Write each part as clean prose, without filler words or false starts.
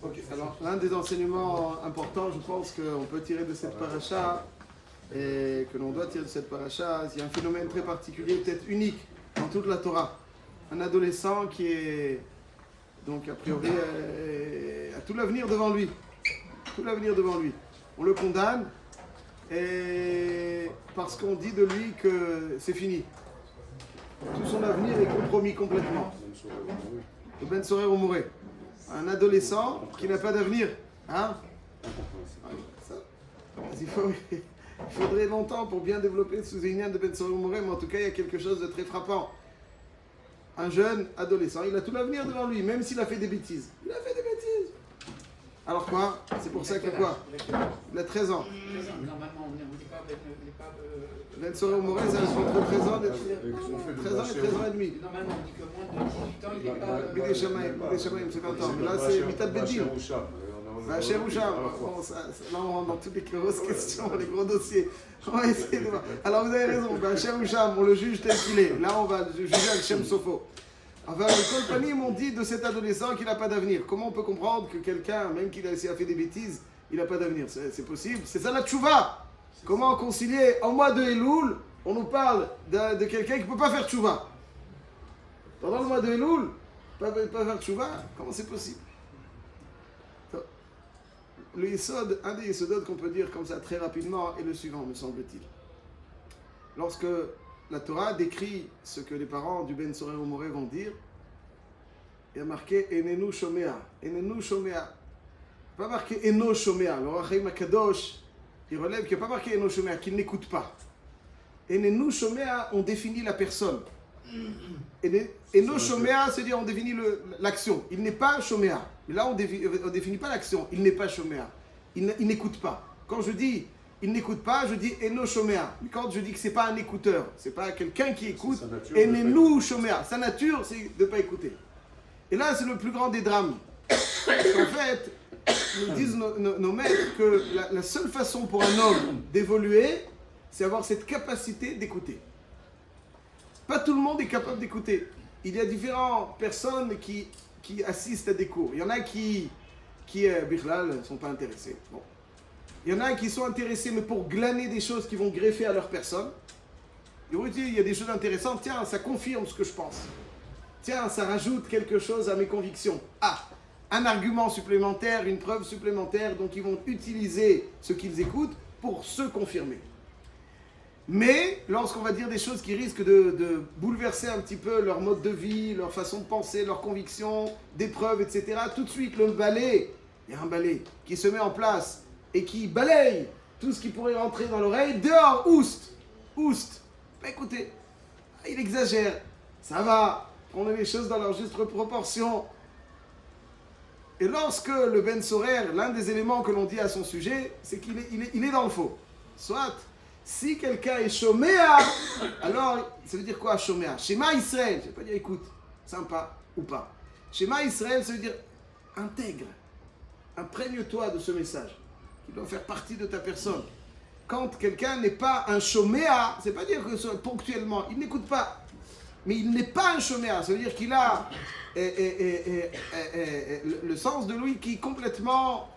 Ok, alors l'un des enseignements importants, je pense qu'on peut tirer de cette paracha, et que l'on doit tirer de cette paracha, il y a un phénomène très particulier, peut-être unique dans toute la Torah. Un adolescent qui est, donc a priori, a tout l'avenir devant lui. Tout l'avenir devant lui. On le condamne, et parce qu'on dit de lui que c'est fini. Tout son avenir est compromis complètement. Le Ben Sorer ou Moré. Un adolescent qui n'a pas d'avenir. Hein? Il faudrait longtemps pour bien développer ce zénien de Ben Sorer ou Moré, mais en tout cas, il y a quelque chose de très frappant. Un jeune adolescent, il a tout l'avenir devant lui, même s'il a fait des bêtises. Il a fait des bêtises. Alors quoi? C'est pour ça que quoi? Il a 13 ans. Normalement, on ne dit pas... Ben Sorer ou Moré, c'est entre 13 ans et 13 ans et demi. Normalement, on dit que moins de 18 ans, il n'est pas... Bidé Shamaïm, c'est 20 ans. Mais là, c'est Mitat Bedin. Cher ou Cham. Là, on rentre dans toutes les grosses questions, les gros dossiers. On va essayer de voir. Alors, vous avez raison. Cher ou Cham, on le juge tel qu'il est. Là, on va juger avec Shem Sofo. Enfin, les compagnies m'ont dit de cet adolescent qu'il n'a pas d'avenir. Comment on peut comprendre que quelqu'un, même s'il a fait des bêtises, il n'a pas d'avenir? C'est possible. C'est ça la tchouva. Comment concilier? En mois de Elul, on nous parle de quelqu'un qui ne peut pas faire tchouva. Pendant le mois de Elul, pas faire tchouva, comment c'est possible? Le yesod, un des yesodot qu'on peut dire comme ça très rapidement est le suivant, me semble-t-il. Lorsque la Torah décrit ce que les parents du Ben Sorer ou Moré vont dire, il y a marqué Enenu Shomea. Enenu Shomea. Pas marqué Eno Shomea. Le Ohr HaChaim HaKadosh, il relève qu'il n'y a pas marqué Eno Shomea, qu'il n'écoute pas. Enenu Shomea, on définit la personne. Eno Shomea, c'est-à-dire on définit l'action. Il n'est pas Shomea. Mais là, on ne définit pas l'action. Il n'est pas Shomea. Il n'écoute pas. Quand je dis il n'écoute pas, je dis Eno Shomea. Mais quand je dis que ce n'est pas un écouteur, ce n'est pas quelqu'un qui écoute, Enenu Shomea. Sa nature, c'est de ne pas écouter. Et là, c'est le plus grand des drames. Parce qu'en fait, nous disent nos maîtres que la seule façon pour un homme d'évoluer, c'est avoir cette capacité d'écouter. Pas tout le monde est capable d'écouter. Il y a différentes personnes qui assistent à des cours. Il y en a qui Bichlal, ne sont pas intéressés. Bon. Il y en a qui sont intéressés, mais pour glaner des choses qui vont greffer à leur personne. Ils vont dire, il y a des choses intéressantes. Tiens, ça confirme ce que je pense. Tiens, ça rajoute quelque chose à mes convictions. Ah, un argument supplémentaire, une preuve supplémentaire. Donc, ils vont utiliser ce qu'ils écoutent pour se confirmer. Mais, lorsqu'on va dire des choses qui risquent de bouleverser un petit peu leur mode de vie, leur façon de penser, leurs convictions, des preuves, etc., tout de suite, le balai, il y a un balai qui se met en place et qui balaye tout ce qui pourrait rentrer dans l'oreille. Dehors, oust. Écoutez, il exagère. Ça va, prenez les choses dans leur juste proportion. Et lorsque le Ben Sorer, l'un des éléments que l'on dit à son sujet, c'est qu'il est dans le faux. Soit, si quelqu'un est Shomea, alors, ça veut dire quoi Shomea? Shema Israël, je ne vais pas dire écoute, sympa ou pas. Shema Israël, ça veut dire intègre, imprègne-toi de ce message, qui doit faire partie de ta personne. Quand quelqu'un n'est pas un Shomea, c'est pas dire que ponctuellement, il n'écoute pas, mais il n'est pas un Shomea, ça veut dire qu'il a le sens de lui qui est complètement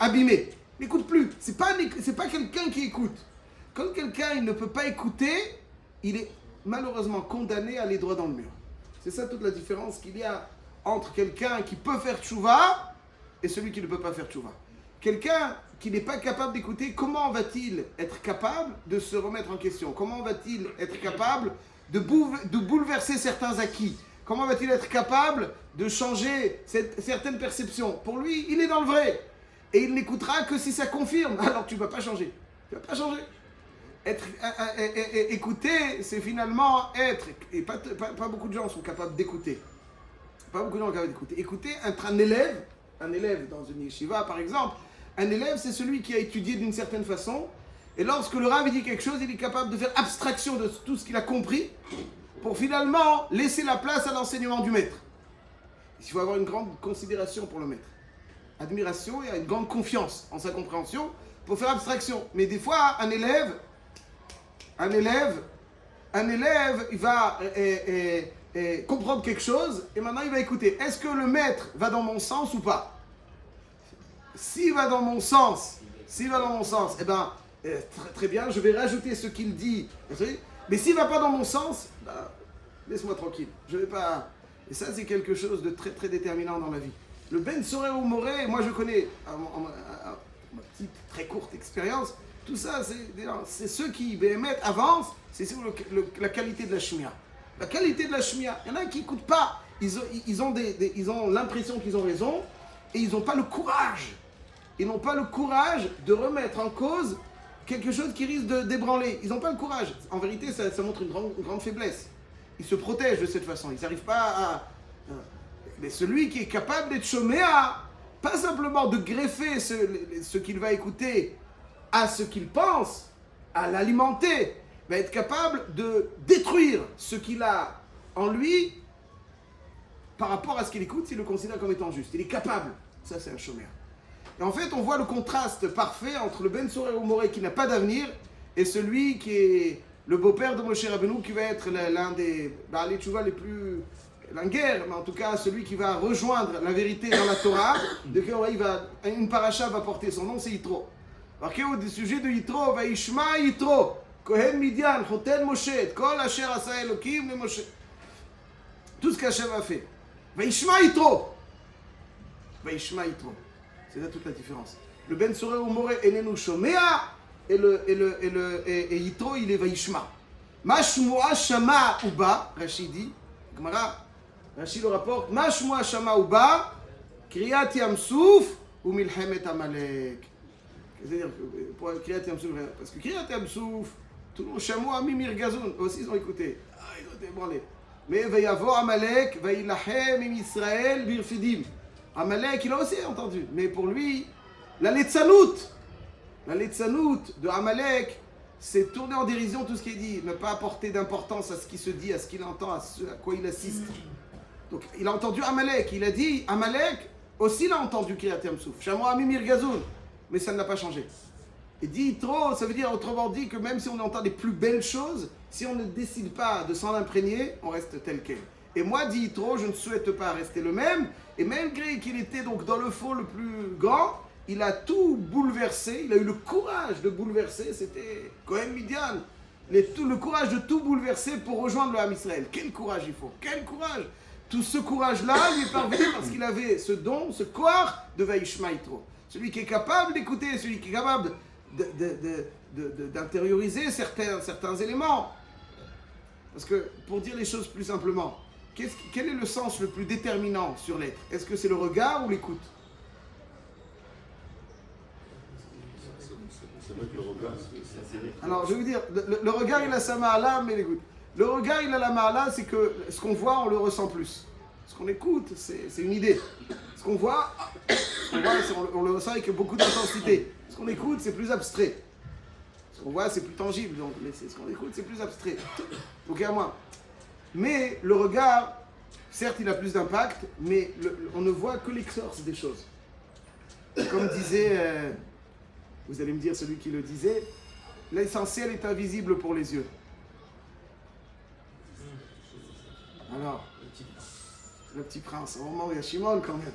abîmé. Il n'écoute plus, c'est pas quelqu'un qui écoute. Quand quelqu'un il ne peut pas écouter, il est malheureusement condamné à aller droit dans le mur. C'est ça toute la différence qu'il y a entre quelqu'un qui peut faire tchouva et celui qui ne peut pas faire tchouva. Quelqu'un qui n'est pas capable d'écouter, comment va-t-il être capable de se remettre en question? Comment va-t-il être capable de bouleverser certains acquis? Comment va-t-il être capable de changer certaines perceptions? Pour lui, il est dans le vrai. Et il n'écoutera que si ça confirme. Alors tu ne vas pas changer. Tu ne vas pas changer. Écouter, c'est finalement être. Et pas beaucoup de gens sont capables d'écouter. Pas beaucoup de gens sont capables d'écouter. Écouter, être un élève dans une yeshiva par exemple, un élève c'est celui qui a étudié d'une certaine façon. Et lorsque le rabbin dit quelque chose, il est capable de faire abstraction de tout ce qu'il a compris pour finalement laisser la place à l'enseignement du maître. Il faut avoir une grande considération pour le maître. Admiration et une grande confiance en sa compréhension pour faire abstraction. Mais des fois, un élève, il va comprendre quelque chose, et maintenant il va écouter. Est-ce que le maître va dans mon sens ou pas? S'il va dans mon sens, eh bien, très, très bien, je vais rajouter ce qu'il dit. Mais s'il ne va pas dans mon sens, ben, laisse-moi tranquille. Je vais pas... Et ça, c'est quelque chose de très, très déterminant dans la vie. Le Ben Soré ou Moré, moi je connais, ma petite, très courte expérience, tout ça, c'est ceux qui, BMF, avancent, c'est sur la qualité de la Shmia. La qualité de la Shmia, il y en a qui n'écoutent pas. Ils ont l'impression qu'ils ont raison, et ils n'ont pas le courage. Ils n'ont pas le courage de remettre en cause quelque chose qui risque de d'ébranler. Ils n'ont pas le courage. En vérité, ça montre une grande faiblesse. Ils se protègent de cette façon. Ils n'arrivent pas à... Mais celui qui est capable d'être choméa, pas simplement de greffer ce qu'il va écouter à ce qu'il pense, à l'alimenter, va être capable de détruire ce qu'il a en lui par rapport à ce qu'il écoute s'il le considère comme étant juste. Il est capable. Ça, c'est un choméa. Et en fait, on voit le contraste parfait entre le Ben Soré ou Moré qui n'a pas d'avenir et celui qui est le beau-père de Moshe Rabbeinu qui va être l'un des Baalei Teshuvah les plus... la guerre, mais en tout cas celui qui va rejoindre la vérité dans la Torah, de qui une paracha va porter son nom, c'est Yitro. Marqué au sujet de Yitro, va Ishma Yitro, Kohen Midian, Choten Moshe, Kol Asher Asa Elokim le Moshe. Tout ce qu'Hachem a fait. Va Ishma Yitro. Va Ishma Yitro. C'est là toute la différence. Le Ben Soré ou Moré Enenu Shomea et Yitro il est va Ishma. Ma Shmoa Shama Uba, Rashi dit, Gemara, Rashi le rapporte, Ma Shmoa Shama Uba, Kriyat Yam Souf ou Milchemet Amalek. C'est-à-dire, pour Kriyat Yam Souf, parce que Kriyat Yam Souf, tout le monde, Shamoa Mimir Gazoun, aussi ils ont écouté. Ils ont été branlés. Mais Vayavo Amalek, Vayilahem im Israël Birfidim. Amalek, il a aussi entendu. Mais pour lui, la Letzanout de Amalek, c'est tourner en dérision tout ce qui est dit, ne pas apporter d'importance à ce qui se dit, à ce qu'il entend, à quoi il assiste. Donc il a entendu Amalek, il a dit Amalek, aussi il a entendu Kriyat Yam Souf, Shamoa Mimir Gazoun, mais ça ne l'a pas changé. Et dit trop, ça veut dire autrement dit que même si on entend les plus belles choses, si on ne décide pas de s'en imprégner, on reste tel quel. Et moi, dit Yitro, je ne souhaite pas rester le même, et malgré qu'il était donc dans le faux le plus grand, il a tout bouleversé, il a eu le courage de bouleverser, c'était Kohen Midian, le courage de tout bouleverser pour rejoindre le Ham Israël. Quel courage il faut, quel courage! Tout ce courage-là lui est parvenu parce qu'il avait ce don, ce corps de Vaishma Yitro. Celui qui est capable d'écouter, celui qui est capable d'intérioriser certains éléments. Parce que, pour dire les choses plus simplement, quel est le sens le plus déterminant sur l'être? Est-ce que c'est le regard ou l'écoute? C'est vrai que le regard, alors, je vais vous dire, le regard, il a sa ma'ala, mais l'écoute. Le regard, il a la ma'ala, c'est que ce qu'on voit, on le ressent plus. Ce qu'on écoute, c'est une idée. Ce qu'on voit, on le ressent avec beaucoup d'intensité. Ce qu'on écoute, c'est plus abstrait. Ce qu'on voit, c'est plus tangible. Donc, mais ce qu'on écoute, c'est plus abstrait. Donc, à moi. Mais le regard, certes, il a plus d'impact, mais on ne voit que l'exorce des choses. Comme disait... vous allez me dire celui qui le disait, l'essentiel est invisible pour les yeux. Alors, le petit prince, au moment où il y a Shimon quand même.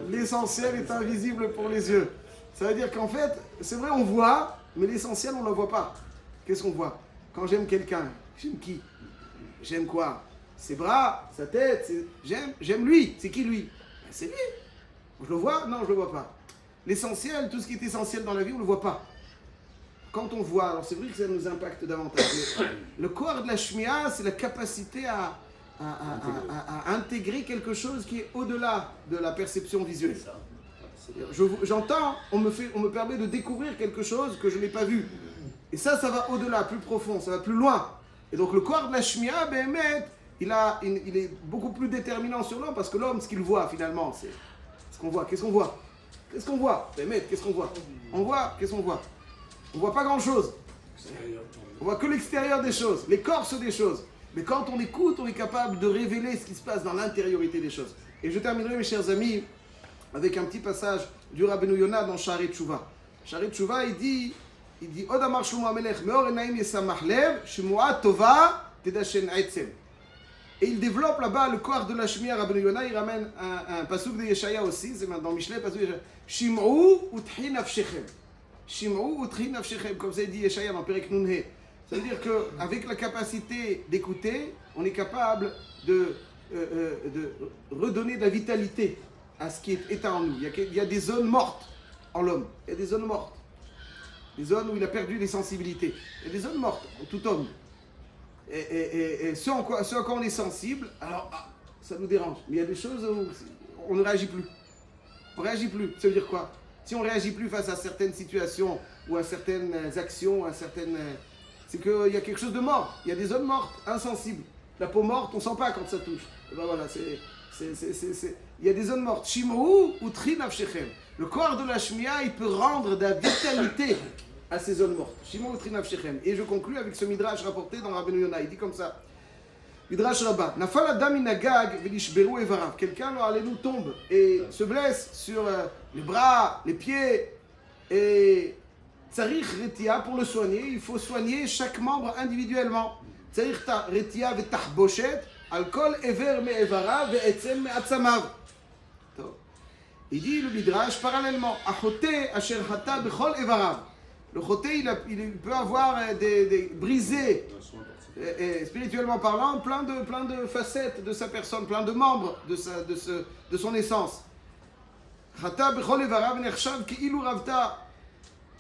L'essentiel est invisible pour les yeux. Ça veut dire qu'en fait, c'est vrai, on voit, mais l'essentiel, on ne le voit pas. Qu'est-ce qu'on voit? Quand j'aime quelqu'un, j'aime qui? J'aime quoi? Ses bras, sa tête, j'aime lui. C'est qui lui? C'est lui. Je le vois? Non, je ne le vois pas. L'essentiel, tout ce qui est essentiel dans la vie, on ne le voit pas. Quand on voit, alors c'est vrai que ça nous impacte davantage. Le corps de la Shmia, c'est la capacité à intégrer quelque chose qui est au-delà de la perception visuelle. J'entends, on me permet de découvrir quelque chose que je n'ai pas vu. Et ça va au-delà, plus profond, ça va plus loin. Et donc le corps de la Shmia, il est beaucoup plus déterminant sur l'homme parce que l'homme, ce qu'il voit finalement, c'est ce qu'on voit. Qu'est-ce qu'on voit? Qu'est-ce qu'on voit? Qu'est-ce qu'on voit? Qu'est-ce qu'on voit? On voit pas grand-chose. On voit que l'extérieur des choses, l'écorce des choses. Mais quand on écoute, on est capable de révéler ce qui se passe dans l'intériorité des choses. Et je terminerai, mes chers amis, avec un petit passage du Rabbeinu Yonah dans Sha'arei Teshuvah. Sha'arei Teshuvah, il dit il dit Od amar Shlomo Amelech meor enaim yesamach lev shmua tova tedashen etzem. Et il développe là-bas le corps de la Shmiya. Rabbeinu Yonah, il ramène un pasuk de Yeshaya aussi, c'est dans Mishlei, pasuk de Yeshaya. Shim'u utchi nafshechem. Shim'u utchi nafshechem, comme ça il dit Yeshaya dans Perek Nunhe. Ça veut dire qu'avec la capacité d'écouter, on est capable de redonner de la vitalité à ce qui est éteint en nous. Il y a des zones mortes en l'homme. Il y a des zones mortes. Des zones où il a perdu les sensibilités. Il y a des zones mortes en tout homme. Et ce à quoi on est sensible, alors ça nous dérange. Mais il y a des choses où on ne réagit plus. On ne réagit plus. Ça veut dire quoi? Si on ne réagit plus face à certaines situations ou à certaines actions, c'est qu'il y a quelque chose de mort. Il y a des zones mortes, insensibles. La peau morte, on ne sent pas quand ça touche. Et ben voilà, il y a des zones mortes. Shim'u utchi nafshechem. Le corps de la Shmiya, il peut rendre de la vitalité à ces zones mortes. Shim'u utchi nafshechem. Et je conclus avec ce midrash rapporté dans Rabbeinu Yonah. Il dit comme ça. Midrash Rabbah. Nafal adam min hagag velishberu evarav. Quelqu'un, nous tombe et se blesse sur les bras, les pieds. Et tzarich retia, pour le soigner, il faut soigner chaque membre individuellement. Tzarich retia vetachboshet al kol ever me'evarav ve'etzem me'atzamav. Il dit le midrash parallèlement. Achote asher hata bechol evarav. Le choté, il peut avoir des brisés, spirituellement parlant, plein de facettes de sa personne, plein de membres de son essence. Chata bechol evarav nechshav ki'ilu ravta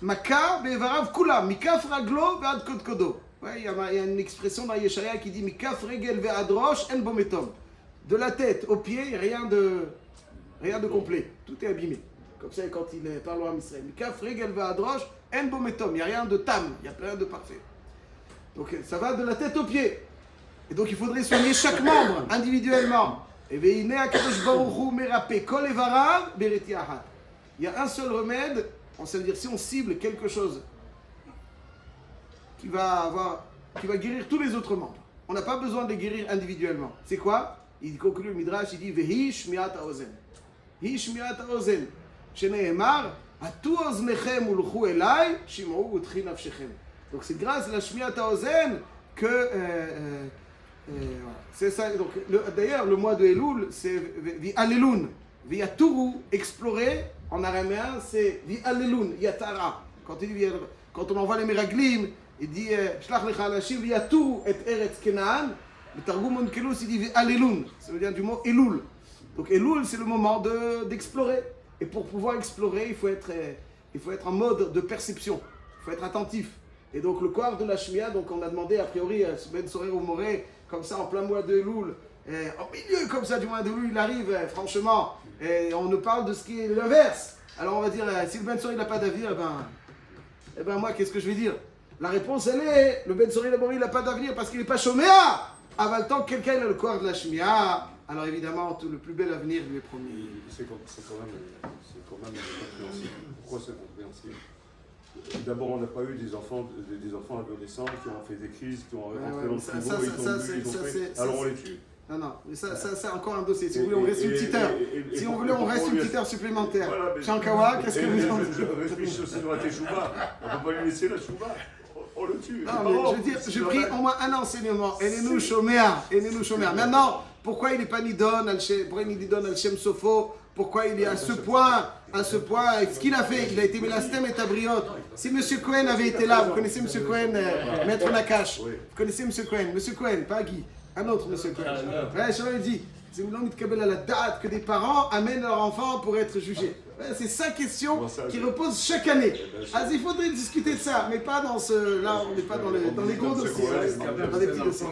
maka be'evarav kula mikaf raglo ve'ad kodkodo. Il y a une expression dans Yeshaya qui dit mikaf regel ve'ad rosh en bometom. De la tête aux pieds, rien de complet. Tout est abîmé. Comme ça, quand il parle à Israël. Mikaf regel ve'ad rosh en bometom. Il n'y a rien de tam, il n'y a rien de parfait. Donc ça va de la tête aux pieds. Et donc il faudrait soigner chaque membre individuellement. Et ve'ine akadosh baruch hu merape kol evarav bereti ahat. Il y a un seul remède, ça veut dire si on cible quelque chose qui va guérir tous les autres membres. On n'a pas besoin de les guérir individuellement. C'est quoi? Il conclut le midrash, il dit vehi shmiat haozen. Hi shmiat haozen. Sheneemar atu oznechem ulchu elai shim'u utchi nafshechem. Donc c'est grâce à la shmiat haozen que c'est ça. Donc d'ailleurs le mois de Elul c'est vi'alelun. Vi'aturu, explorer en araméen c'est vi'alelun, yatara. Quand on envoie les miraglim, il dit shlach lecha anashim vi'aturu et eretz Kenaan. Le Targum Onkelos il dit vi'alelun. Ça veut dire du mot Elul. Donc Elul c'est le moment d'explorer. Et pour pouvoir explorer, il faut être en mode de perception. Il faut être attentif. Et donc le corps de la Shmiya, donc on a demandé a priori à Ben Sorer ou Moré, comme ça en plein mois de Elul, au milieu comme ça du mois de Elul, il arrive franchement, et on nous parle de ce qui est l'inverse. Alors on va dire, si le Ben Sorer n'a pas d'avenir, eh ben moi qu'est-ce que je vais dire? La réponse elle est, le Ben Sorer il n'a pas d'avenir parce qu'il n'est pas Shoméa. Avant le temps que quelqu'un a le corps de la Shmiya, alors évidemment tout le plus bel avenir lui est promis. C'est quand même compréhensible. Pourquoi c'est compréhensible? D'abord, on n'a pas eu des enfants adolescents qui ont fait des crises, qui ont rentré dans le frigo, alors on les tue. Non, mais ça c'est encore un dossier. Si vous voulez, on reste une petite heure. Si on voulait, on reste une petite heure supplémentaire. Chankawa, qu'est-ce que vous en dites? Réfléchis aussi sur la teshuva. On ne peut pas lui laisser la chouva. On le tue. Non, mais je veux dire, j'ai pris au moins un enseignement. Enenu Shomer. Maintenant, pourquoi il n'est pas Nidon, pourquoi il est Nidon Al-Shem Sofo? Pourquoi il est à ce point, ce qu'il a fait, il a été Mélastem et Tabriot. Si M. Cohen avait été là, vous connaissez M. Cohen, Maître Nakash, vous connaissez M. Cohen, pas Guy, un autre M. Cohen. Ouais, je l'ai dit, c'est une langue de à la date que des parents amènent leurs enfants pour être jugés. Ouais, c'est 5 questions qui reposent chaque année. Il faudrait discuter de ça, mais pas dans ce. Là, on n'est pas dans les gros dossiers, dans les petits dossiers.